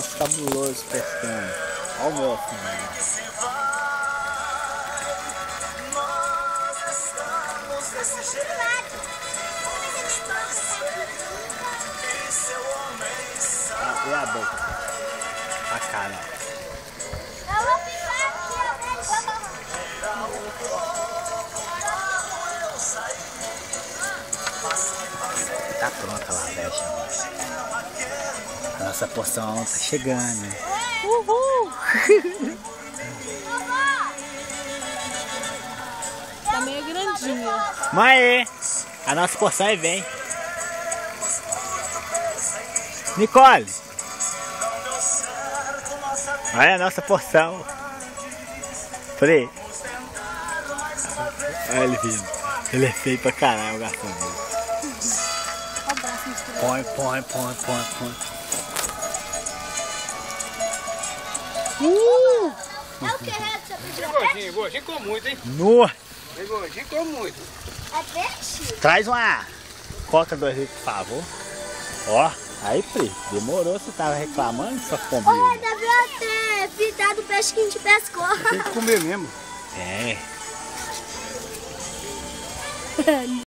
Olha os cabulosos pescando. Olha o meu filho. E a boca? A cara. Tá pronta lá, velho. A nossa porção tá chegando, né? Uhul! Tá meio grandinha. Mãe, a nossa porção aí vem. Nicole! Olha a nossa porção. Falei. Olha ele vindo. Ele é feio pra caralho, o garçom dele. Põe. É o que, Reto? Tem gordinho com muito, hein? Nossa! Tem gordinho com muito. É peixe? Traz uma Coca 2 litros, por favor. Ó, aí, Pri, demorou, você tava reclamando só comer. Ô, devia ter fritado o peixe que a gente pescou. Tem que comer mesmo. É.